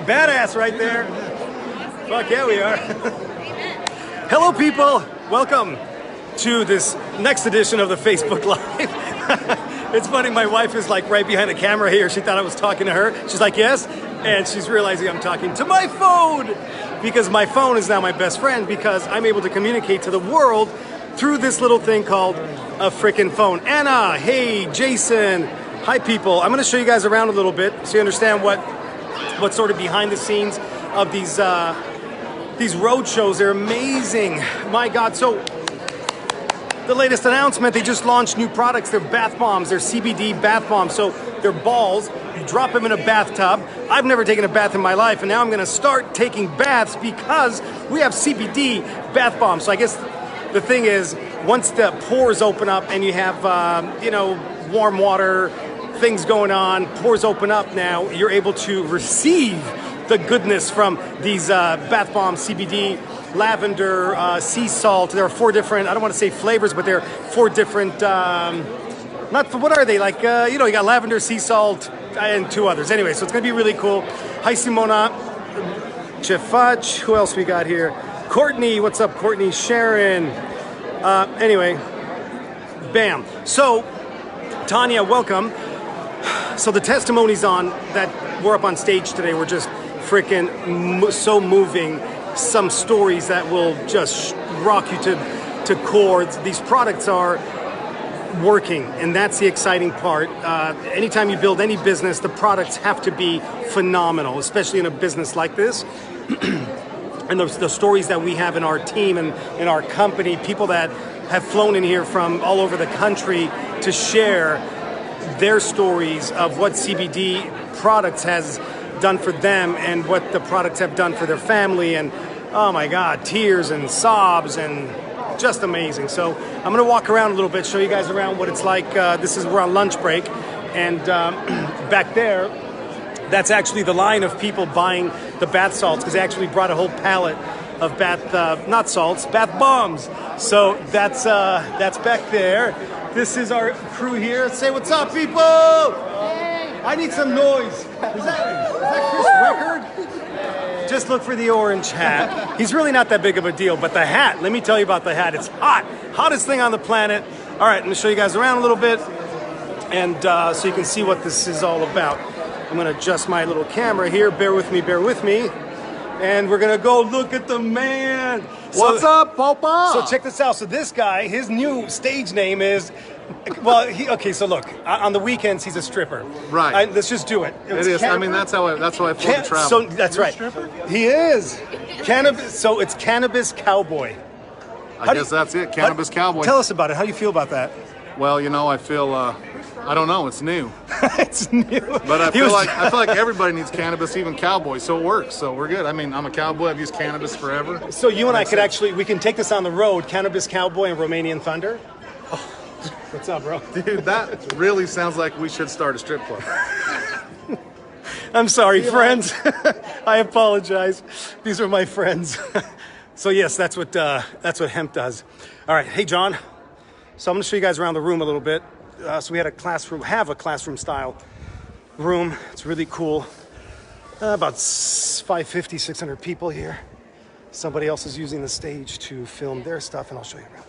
badass right there. Fuck yeah, we are. Hello, people. Welcome to this next edition of the Facebook Live. It's funny, my wife is like right behind the camera here. She thought I was talking to her. She's like, yes. And she's realizing I'm talking to my phone because my phone is now my best friend because I'm able to communicate to the world through this little thing called a frickin' phone. Anna, hey, Jason. Hi, people. I'm going to show you guys around a little bit so you understand what's sort of behind the scenes of these road shows. They're amazing. My God. So the latest announcement, they just launched new products. They're bath bombs. They're CBD bath bombs. So they're balls. You drop them in a bathtub. I've never taken a bath in my life, and now I'm going to start taking baths because we have CBD bath bombs. So I guess the thing is, once the pores open up and you have, warm water, things going on, pores open up now, you're able to receive the goodness from these bath bombs, CBD, lavender, sea salt. There are 4 different, I don't want to say flavors, but there are 4 different, what are they? Like, you got lavender, sea salt, and 2 others. Anyway, so it's going to be really cool. Hi, Simona. Chefach. Who else we got here? Courtney. What's up, Courtney? Sharon. Anyway, bam. So, Tanya, welcome. So the testimonies that were up on stage today were just freaking so moving. Some stories that will just rock you to core. These products are working, and that's the exciting part. Anytime you build any business, the products have to be phenomenal, especially in a business like this. And the stories that we have in our team and in our company, people that have flown in here from all over the country to share their stories of what CBD products has done for them and what the products have done for their family, and oh my God, tears and sobs and just amazing. So I'm gonna walk around a little bit, show you guys around what it's like. We're on lunch break, and back there, that's actually the line of people buying the bath salts, because they actually brought a whole pallet of not salts, bath bombs. So that's back there. This is our crew here. Say what's up, people! Hey. I need some noise. Is that Chris Record? Just look for the orange hat. He's really not that big of a deal, but the hat, let me tell you about the hat. It's hot. Hottest thing on the planet. All right, I'm going to show you guys around a little bit, and so you can see what this is all about. I'm going to adjust my little camera here. Bear with me. And we're going to go look at the man. What's up, Papa? So check this out. So this guy, his new stage name is, so look, on the weekends, he's a stripper. Right. Let's just do it. It is. I mean, that's how I float the travel. So that's right. He is. Cannabis. So it's Cannabis Cowboy. I guess that's it. Cannabis Cowboy. Tell us about it. How do you feel about that? Well, I feel, I don't know. It's new. It's new. But I feel like everybody needs cannabis, even cowboys. So it works. So we're good. I mean, I'm a cowboy. I've used cannabis forever. So you and I could we can take this on the road. Cannabis Cowboy and Romanian Thunder. Oh, what's up, bro? Dude, that really sounds like we should start a strip club. I'm sorry, friends. I apologize. These are my friends. So yes, that's what hemp does. All right, hey John. So I'm going to show you guys around the room a little bit. So we have a classroom style room. It's really cool. About 550, 600 people here. Somebody else is using the stage to film their stuff, and I'll show you around.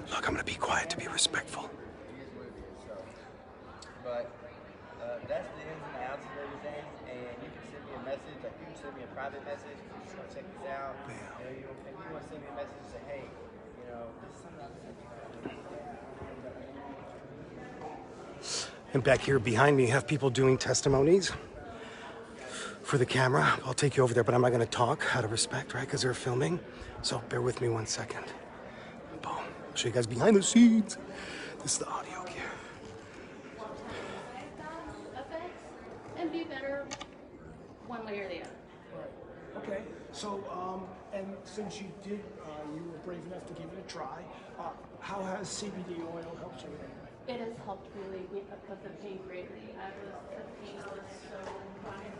Look, I'm going to be quiet to be respectful. But that's the ins and outs of everything, and you can send me a message, like you can send me a private message, if you just want to check this out. Yeah. If you want to send me a message and say, hey, this is something And back here behind me, you have people doing testimonies for the camera. I'll take you over there, but I'm not going to talk out of respect, right? Because they're filming. So bear with me 1 second. Boom. I'll show you guys behind the scenes. This is the audio gear. Effects and be better one way or the other. Right. Okay. So, and since you were brave enough to give it a try, how has CBD oil helped you? It has helped really with the pain greatly. The pain was so chronic.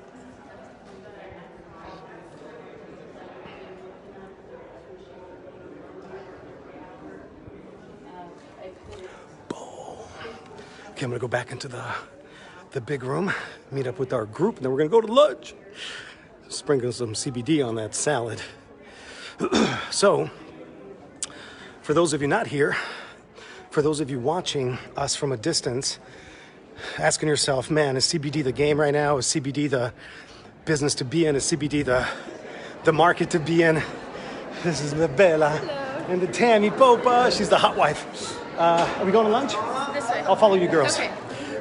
Okay, I'm gonna go back into the big room, meet up with our group, and then we're gonna go to lunch. Sprinkle some CBD on that salad. So, for those of you not here, for those of you watching us from a distance, asking yourself, man, is CBD the game right now? Is CBD the business to be in? Is CBD the market to be in? This is the Bella. Hello. And the Tammy Popa. She's the hot wife. Are we going to lunch? This way. I'll follow you girls. Okay.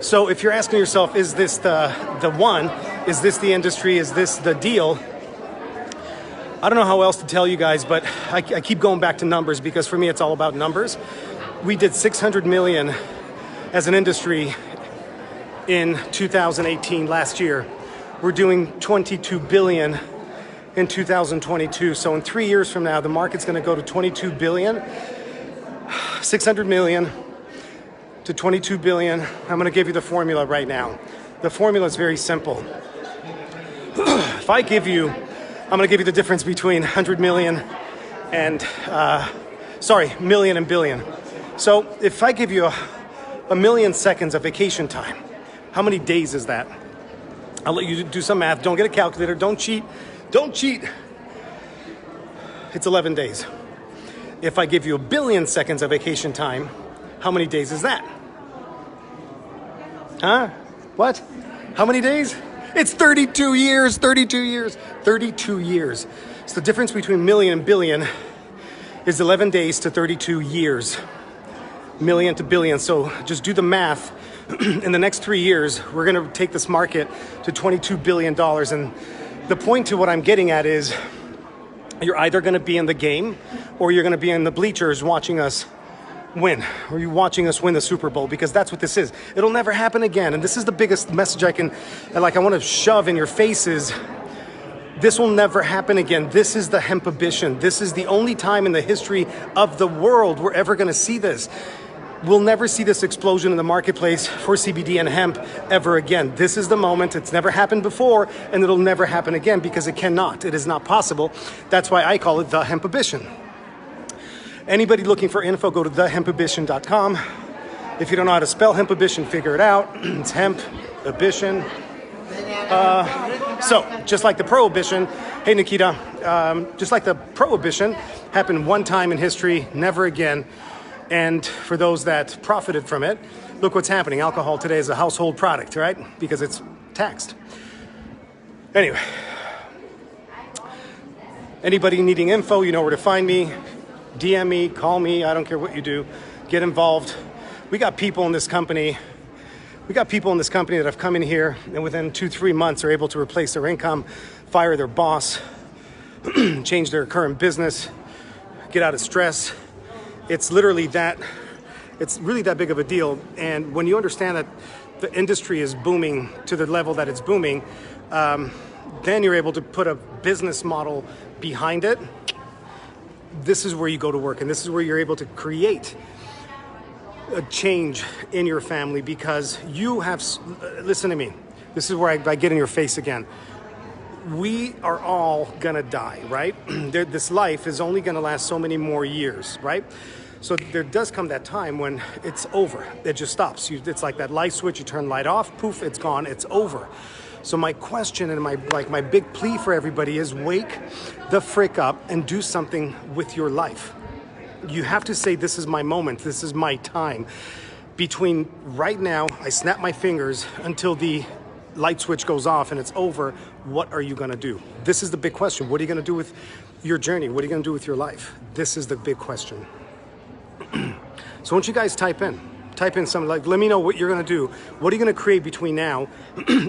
So if you're asking yourself, is this the one? Is this the industry? Is this the deal? I don't know how else to tell you guys, but I keep going back to numbers because for me it's all about numbers. We did 600 million as an industry in 2018, last year. We're doing 22 billion in 2022. So in 3 years from now, the market's gonna go to 22 billion, 600 million to 22 billion. I'm gonna give you the formula right now. The formula is very simple. If I give you, I'm gonna give you the difference between 100 million and, million and billion. So if I give you a million seconds of vacation time, how many days is that? I'll let you do some math. Don't get a calculator, don't cheat. Don't cheat. It's 11 days. If I give you a billion seconds of vacation time, how many days is that? Huh? What? How many days? It's 32 years, 32 years, 32 years. So the difference between million and billion is 11 days to 32 years. Million to billion. So just do the math. In the next 3 years, we're going to take this market to $22 billion. And the point to what I'm getting at is you're either going to be in the game or you're going to be in the bleachers watching us win, or you watching us win the Super Bowl, because that's what this is. It'll never happen again. And this is the biggest message I want to shove in your faces. This will never happen again. This is the Hempibition. This is the only time in the history of the world we're ever going to see this. We'll never see this explosion in the marketplace for CBD and hemp ever again. This is the moment. It's never happened before, and it'll never happen again because it cannot. It is not possible. That's why I call it the Hempibition. Anybody looking for info, go to thehempibition.com. If you don't know how to spell Hempibition, figure it out. It's Hempibition. So, just like the Prohibition, hey Nikita, just like the Prohibition happened one time in history, never again. And for those that profited from it, look what's happening. Alcohol today is a household product, right? Because it's taxed. Anyway, anybody needing info, you know where to find me. DM me, call me, I don't care what you do. Get involved. We got people in this company. That have come in here and within 2-3 months are able to replace their income, fire their boss, change their current business, get out of stress. It's literally that, it's really that big of a deal. And when you understand that the industry is booming to the level that it's booming, then you're able to put a business model behind it. This is where you go to work, and this is where you're able to create a change in your family, because you have, listen to me, this is where I get in your face again. We are all gonna die, right? This life is only gonna last so many more years, right? So there does come that time when it's over. It just stops. It's like that light switch, you turn light off, poof, it's gone, it's over. So my question and my big plea for everybody is wake the frick up and do something with your life. You have to say, this is my moment, this is my time. Between right now, I snap my fingers until the light switch goes off and it's over, what are you gonna do? This is the big question. What are you gonna do with your journey? What are you gonna do with your life? This is the big question. So I want you guys type in something like, let me know what you're gonna do. What are you gonna create between now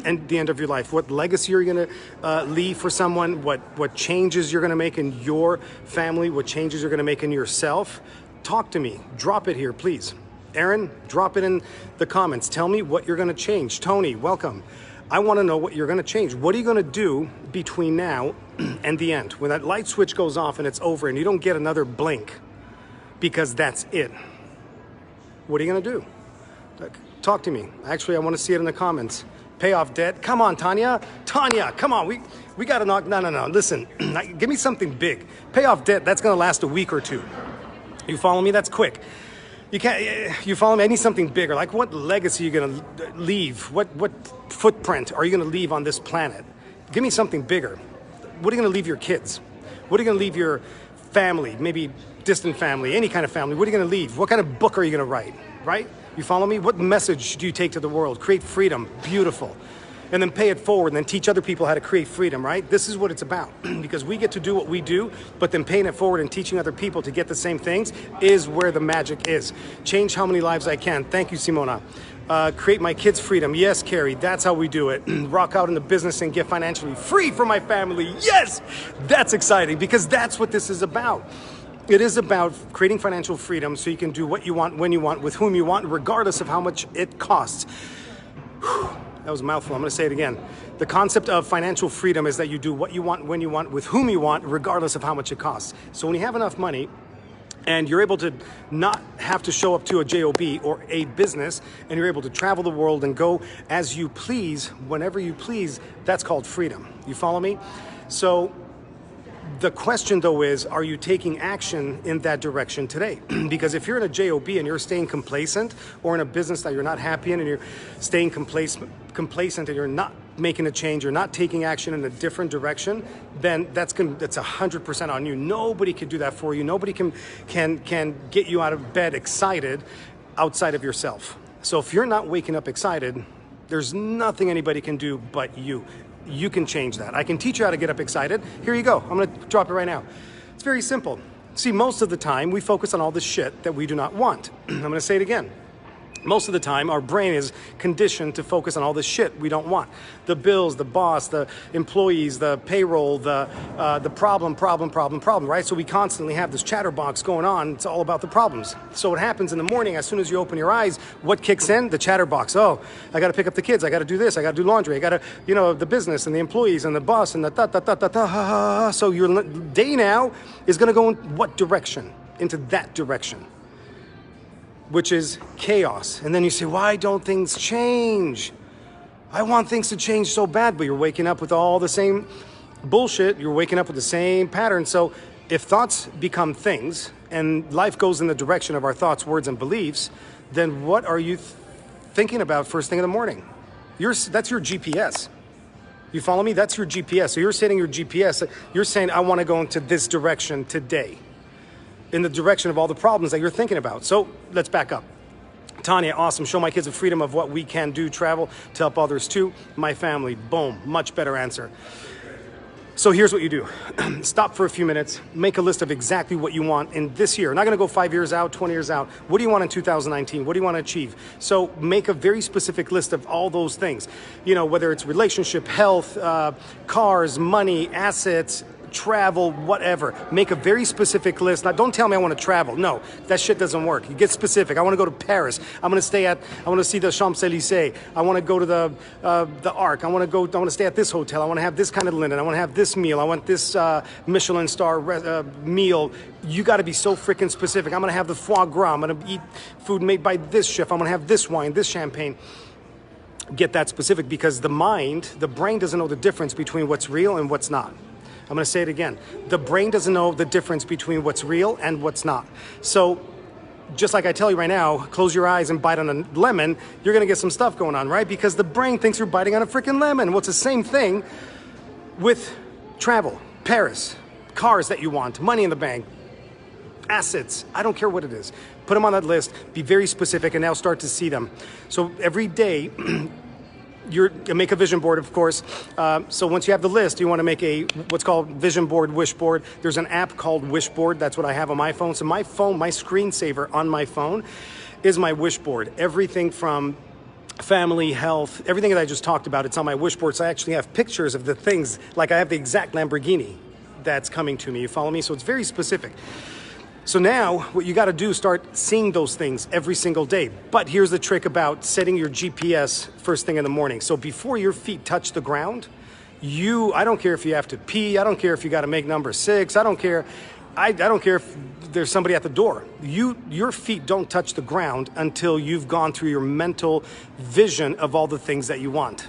and the end of your life? What legacy are you gonna leave for someone? What changes you're gonna make in your family? What changes you're gonna make in yourself? Talk to me, drop it here, please. Aaron, drop it in the comments. Tell me what you're gonna change. Tony, welcome. I wanna know what you're gonna change. What are you gonna do between now and the end? When that light switch goes off and it's over and you don't get another blink, because that's it. What are you gonna do? Talk to me. Actually, I wanna see it in the comments. Pay off debt. Come on, Tanya. Tanya, come on. We gotta knock, no. Listen, give me something big. Pay off debt, that's gonna last a week or two. You follow me? That's quick. You follow me? I need something bigger. Like, what legacy are you gonna leave? What footprint are you gonna leave on this planet? Give me something bigger. what are you going to leave your kids? What are you going to leave your family, maybe distant family, any kind of family? What are you going to leave? What kind of book are you going to write, right? You follow me? What message do you take to the world? Create freedom, beautiful. And then pay it forward and then teach other people how to create freedom, right? This is what it's about. Because we get to do what we do, but then paying it forward and teaching other people to get the same things is where the magic is. Change how many lives I can. Thank you, Simona. Create my kids' freedom. Yes, Carrie, that's how we do it. Rock out in the business and get financially free for my family. Yes, that's exciting because that's what this is about. It is about creating financial freedom so you can do what you want, when you want, with whom you want, regardless of how much it costs. Whew. That was a mouthful. I'm going to say it again. The concept of financial freedom is that you do what you want, when you want, with whom you want, regardless of how much it costs. So when you have enough money and you're able to not have to show up to a job or a business, and you're able to travel the world and go as you please, whenever you please, that's called freedom. You follow me? So the question, though, is, are you taking action in that direction today? Because if you're in a job and you're staying complacent, or in a business that you're not happy in and you're staying complacent and you're not making a change, you're not taking action in a different direction, then that's 100% on you. Nobody can do that for you. Nobody can get you out of bed excited outside of yourself. So if you're not waking up excited, there's nothing anybody can do but you. You can change that. I can teach you how to get up excited. Here you go. I'm going to drop it right now. It's very simple. See, most of the time we focus on all the shit that we do not want. I'm going to say it again. Most of the time, our brain is conditioned to focus on all the shit we don't want. The bills, the boss, the employees, the payroll, the problem, right? So we constantly have this chatterbox going on. It's all about the problems. So what happens in the morning, as soon as you open your eyes, what kicks in? The chatterbox. Oh, I got to pick up the kids. I got to do this. I got to do laundry. I got to, the business and the employees and the boss and the So your day now is going to go in what direction? Into that direction, which is chaos. And then you say, why don't things change? I want things to change so bad, but you're waking up with all the same bullshit. You're waking up with the same pattern. So if thoughts become things and life goes in the direction of our thoughts, words, and beliefs, then what are you thinking about first thing in the morning? That's your GPS. You follow me? That's your GPS. So you're setting your GPS. You're saying, I want to go into this direction today, in the direction of all the problems that you're thinking about. So let's back up. Tanya, awesome. Show my kids the freedom of what we can do, travel to help others too. My family, boom, much better answer. So here's what you do. Stop for a few minutes, make a list of exactly what you want in this year. Not gonna go 5 years out, 20 years out. What do you want in 2019? What do you want to achieve? So make a very specific list of all those things. Whether it's relationship, health, cars, money, assets, travel, whatever. Make a very specific list. Now, don't tell me I want to travel. No, that shit doesn't work. You get specific. I want to go to Paris. I want to see the Champs-Élysées. I want to go to the Arc. I want to stay at this hotel. I want to have this kind of linen. I want to have this meal. I want this Michelin star meal. You got to be so freaking specific. I'm going to have the foie gras. I'm going to eat food made by this chef. I'm going to have this wine, this champagne. Get that specific, because the brain doesn't know the difference between what's real and what's not. I'm going to say it again. The brain doesn't know the difference between what's real and what's not. So just like I tell you right now, close your eyes and bite on a lemon, you're going to get some stuff going on, right? Because the brain thinks you're biting on a freaking lemon. Well, it's the same thing with travel, Paris, cars that you want, money in the bank, assets. I don't care what it is. Put them on that list. Be very specific, and now start to see them. So every day, you make a vision board, of course. So once you have the list, you want to make what's called vision board, wish board. There's an app called Wish Board. That's what I have on my phone. So my screensaver on my phone is my wish board. Everything from family, health, everything that I just talked about, it's on my wish board. So I actually have pictures of the things, like I have the exact Lamborghini that's coming to me. You follow me? So it's very specific. So now what you got to do is start seeing those things every single day. But here's the trick about setting your GPS first thing in the morning. So before your feet touch the ground, I don't care if you have to pee. I don't care if you got to make number 6. I don't care. I don't care if there's somebody at the door. Your feet don't touch the ground until you've gone through your mental vision of all the things that you want.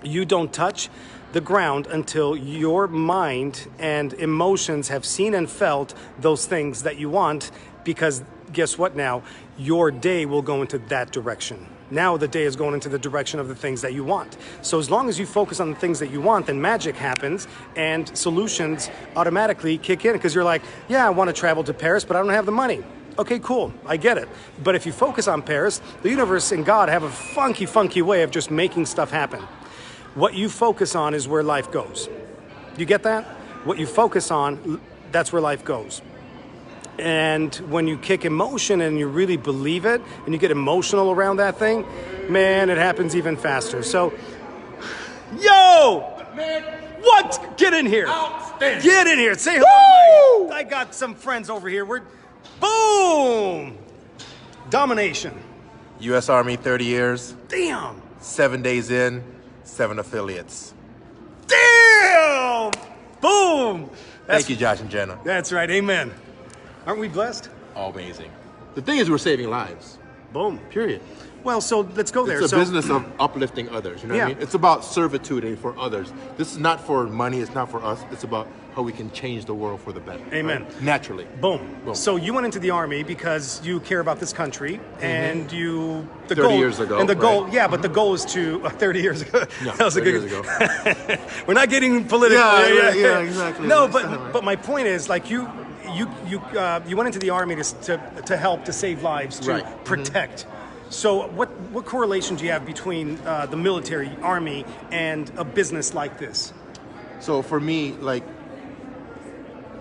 You don't touch the ground until your mind and emotions have seen and felt those things that you want, because guess what now? Your day will go into that direction. Now the day is going into the direction of the things that you want. So as long as you focus on the things that you want, then magic happens and solutions automatically kick in, because you're like, yeah, I want to travel to Paris, but I don't have the money. Okay, cool, I get it. But if you focus on Paris, the universe and God have a funky, funky way of just making stuff happen. What you focus on is where life goes. You get that? What you focus on, that's where life goes. And when you kick emotion and you really believe it and you get emotional around that thing, man, it happens even faster. So, yo! What? Get in here. Outstanding. Get in here. Say hello. I got some friends over here. We're, boom! Domination. U.S. Army, 30 years, Damn. 7 days in, 7 affiliates. Damn! Boom! Thank you, Josh and Jenna. That's right. Amen. Aren't we blessed? Amazing. The thing is, we're saving lives. Boom. Period. Well, so let's go there. It's a So- business of uplifting others. You know what I Yeah. mean? It's about servitude and for others. This is not for money. It's not for us. It's about how we can change the world for the better. Amen. Right? Naturally. Boom. Boom. So you went into the army because you care about this country, and you the 30 goal years ago, and the goal, right? yeah, but the goal is to 30 years ago. Yeah, that was a 30 good. years ago. We're not getting political. Yeah, exactly. No, That's right. but my point is, like you went into the army to help to save lives, to Right. protect. So what correlation do you have between the military, army, and a business like this? So for me, like,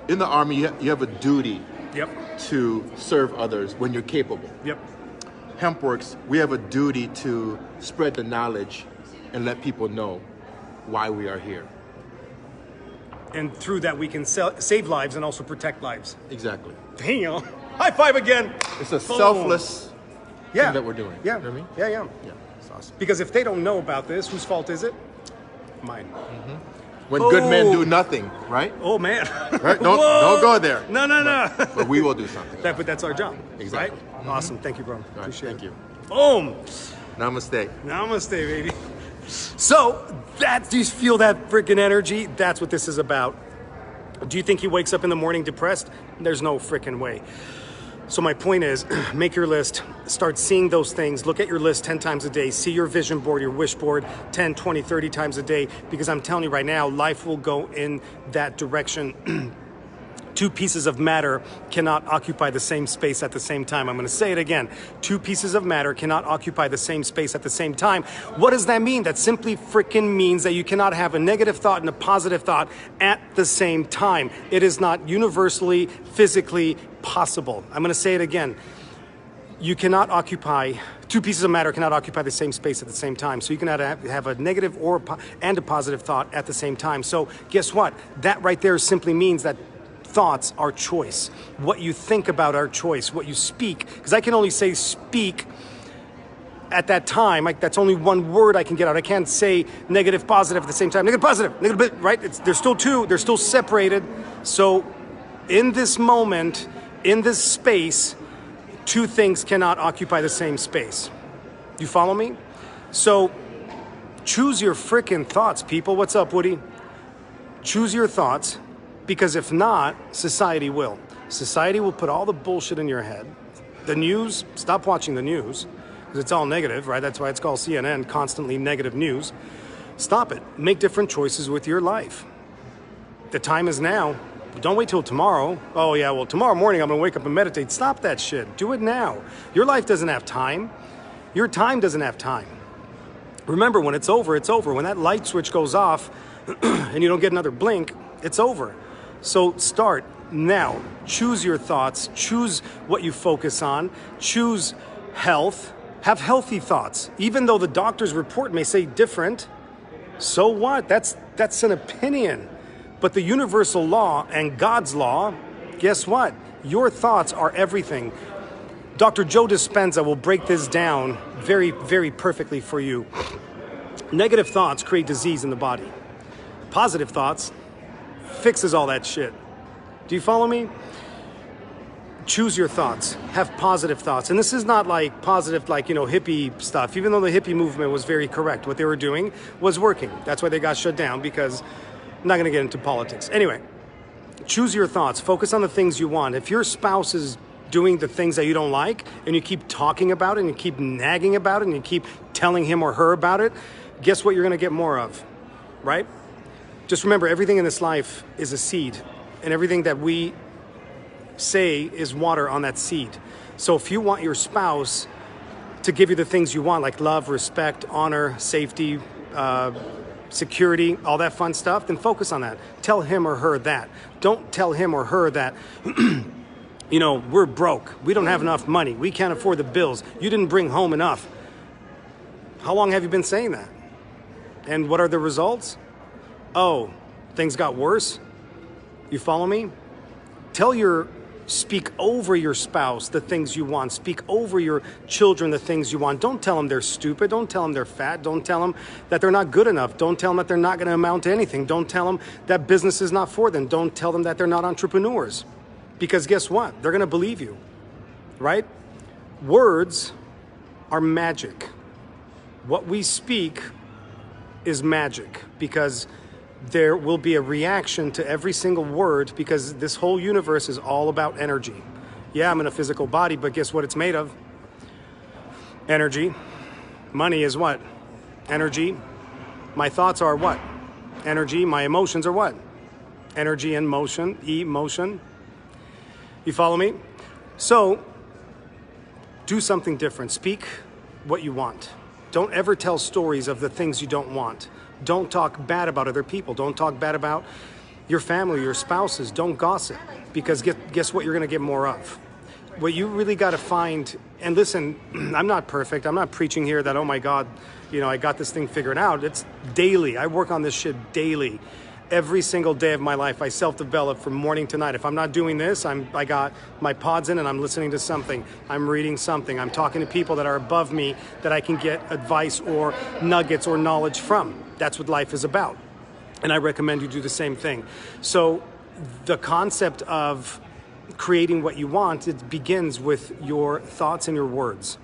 in the Army, you have a duty Yep. to serve others when you're capable. Yep. HempWorks, we have a duty to spread the knowledge and let people know why we are here. And through that, we can save lives and also protect lives. Exactly. Damn. High five again. It's a Boom. selfless Yeah. thing that we're doing. Yeah. You know what I mean? Yeah. Yeah, it's awesome. Because if they don't know about this, whose fault is it? Mine. When good men do Oh. nothing, right? Oh, man. Right? Whoa. Don't go there. No. But we will do something. But that's our job. Exactly. Right? Awesome. Thank you, bro. All right, Appreciate thank it. you. Boom. Namaste. Namaste, baby. So, do you feel that freaking energy? That's what this is about. Do you think he wakes up in the morning depressed? There's no freaking way. So my point is, make your list, start seeing those things, look at your list 10 times a day, see your vision board, your wish board 10, 20, 30 times a day, because I'm telling you right now, life will go in that direction. Two pieces of matter cannot occupy the same space at the same time. I'm going to say it again. Two pieces of matter cannot occupy the same space at the same time. What does that mean? That simply freaking means that you cannot have a negative thought and a positive thought at the same time. It is not universally, physically possible. I'm going to say it again. You cannot occupy, two pieces of matter cannot occupy the same space at the same time. So you cannot have a negative and a positive thought at the same time. So guess what? That right there simply means that thoughts are choice. What you think about are choice. What you speak, because I can only say speak at that time. That's only one word I can get out. I can't say negative, positive at the same time. Negative, positive, negative, right? They're still two. They're still separated. So in this moment, in this space, two things cannot occupy the same space. You follow me? So choose your freaking thoughts, people. What's up, Woody? Choose your thoughts. Because if not, society will. Society will put all the bullshit in your head. The news, stop watching the news, because it's all negative, right? That's why it's called CNN, constantly negative news. Stop it. Make different choices with your life. The time is now. Don't wait till tomorrow. Oh yeah, well tomorrow morning I'm gonna wake up and meditate. Stop that shit. Do it now. Your life doesn't have time. Your time doesn't have time. Remember, when it's over, it's over. When that light switch goes off and you don't get another blink, it's over. So start now. Choose your thoughts. Choose what you focus on. Choose health. Have healthy thoughts. Even though the doctor's report may say different, so what? That's an opinion. But the universal law and God's law, guess what? Your thoughts are everything. Dr. Joe Dispenza will break this down very, very perfectly for you. Negative thoughts create disease in the body. Positive thoughts fixes all that shit. Do you follow me? Choose your thoughts. Have positive thoughts. And this is not like positive, like, hippie stuff. Even though the hippie movement was very correct, what they were doing was working. That's why they got shut down, because I'm not going to get into politics. Anyway, choose your thoughts. Focus on the things you want. If your spouse is doing the things that you don't like, and you keep talking about it, and you keep nagging about it, and you keep telling him or her about it, guess what you're gonna get more of, right? Just remember, everything in this life is a seed, and everything that we say is water on that seed. So if you want your spouse to give you the things you want, like love, respect, honor, safety, security, all that fun stuff, then focus on that. Tell him or her that. Don't tell him or her that, you know, we're broke. We don't have enough money. We can't afford the bills. You didn't bring home enough. How long have you been saying that? And what are the results? Oh, things got worse? You follow me? Speak over your spouse the things you want. Speak over your children the things you want. Don't tell them they're stupid. Don't tell them they're fat. Don't tell them that they're not good enough. Don't tell them that they're not going to amount to anything. Don't tell them that business is not for them. Don't tell them that they're not entrepreneurs. Because guess what? They're going to believe you, right? Words are magic. What we speak is magic, because there will be a reaction to every single word, because this whole universe is all about energy. Yeah, I'm in a physical body, but guess what it's made of? Energy. Money is what? Energy. My thoughts are what? Energy. My emotions are what? Energy and motion. Emotion. You follow me? So, do something different. Speak what you want. Don't ever tell stories of the things you don't want. Don't talk bad about other people. Don't talk bad about your family, your spouses. Don't gossip, because guess what you're going to get more of? What you really got to find, and listen, I'm not perfect. I'm not preaching here that, oh my God, you know, I got this thing figured out. It's daily. I work on this shit daily. Every single day of my life, I self-develop from morning to night. If I'm not doing this, I got my pods in and I'm listening to something. I'm reading something. I'm talking to people that are above me that I can get advice or nuggets or knowledge from. That's what life is about. And I recommend you do the same thing. So the concept of creating what you want, it begins with your thoughts and your words.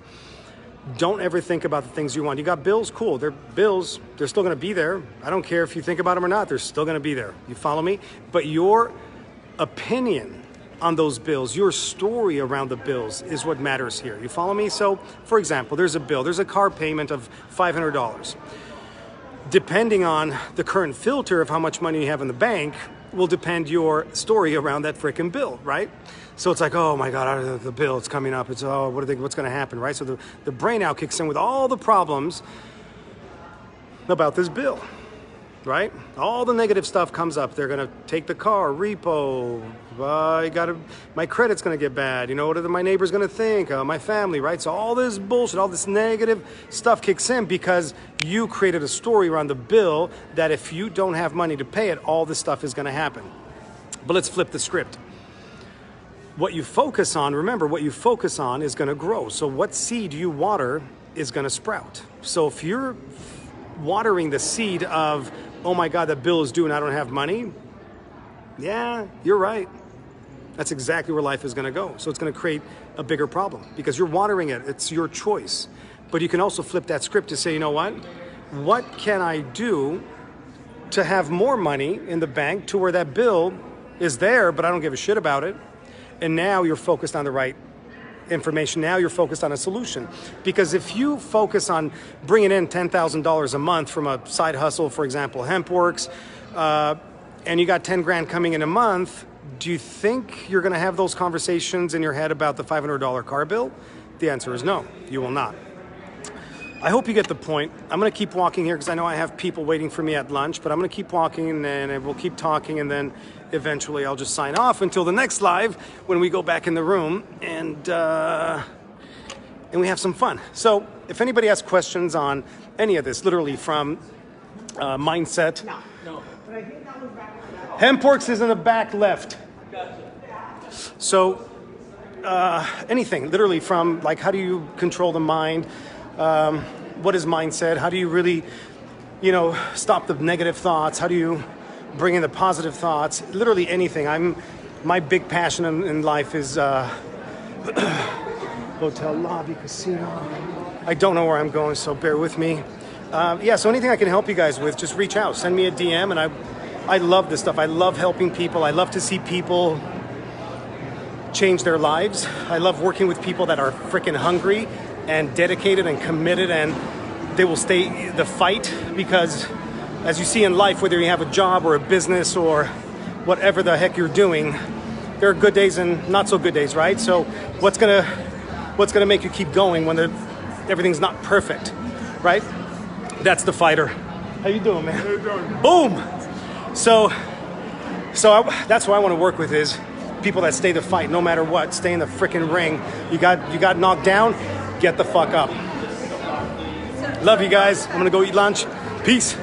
Don't ever think about the things you want. You got bills? Cool. They're bills. They're still going to be there. I don't care if you think about them or not. They're still going to be there. You follow me? But your opinion on those bills, your story around the bills is what matters here. You follow me? So, for example, there's a bill. There's a car payment of $500. Depending on the current filter of how much money you have in the bank will depend your story around that frickin' bill, right? So it's like, oh my God, the bill, it's coming up. It's, oh, what's going to happen, right? So the brain now kicks in with all the problems about this bill, right? All the negative stuff comes up. They're going to take the car, repo. My credit's going to get bad. You know, what are my neighbors going to think? My family, right? So all this bullshit, all this negative stuff kicks in because you created a story around the bill that if you don't have money to pay it, all this stuff is going to happen. But let's flip the script. What you focus on, remember, what you focus on is going to grow. So what seed you water is going to sprout. So if you're watering the seed of, oh my God, that bill is due and I don't have money, yeah, you're right. That's exactly where life is going to go. So it's going to create a bigger problem because you're watering it. It's your choice. But you can also flip that script to say, you know what? What can I do to have more money in the bank to where that bill is there, but I don't give a shit about it? And now you're focused on the right information. Now you're focused on a solution. Because if you focus on bringing in $10,000 a month from a side hustle, for example, HempWorks, and you got 10 grand coming in a month, do you think you're going to have those conversations in your head about the $500 car bill? The answer is no, you will not. I hope you get the point. I'm going to keep walking here because I know I have people waiting for me at lunch, but I'm going to keep walking and then we'll keep talking and then eventually I'll just sign off until the next live when we go back in the room and we have some fun. So if anybody has questions on any of this, literally from mindset. No. HempWorks is in the back left. So anything, literally from like how do you control the mind? What is mindset? How do you really, stop the negative thoughts? How do you bring in the positive thoughts? Literally anything. My big passion in life is hotel lobby, casino. I don't know where I'm going, so bear with me. So anything I can help you guys with, just reach out. Send me a DM, and I love this stuff. I love helping people. I love to see people change their lives. I love working with people that are freaking hungry and dedicated and committed, and they will stay the fight, because as you see in life, whether you have a job or a business or whatever the heck you're doing, there are good days and not so good days, right? So what's gonna make you keep going when everything's not perfect, right? That's the fighter. How you doing, man? How you doing? Boom! So that's what I want to work with, is people that stay the fight no matter what, stay in the freaking ring. You got knocked down, get the fuck up. Love you guys. I'm gonna go eat lunch. Peace.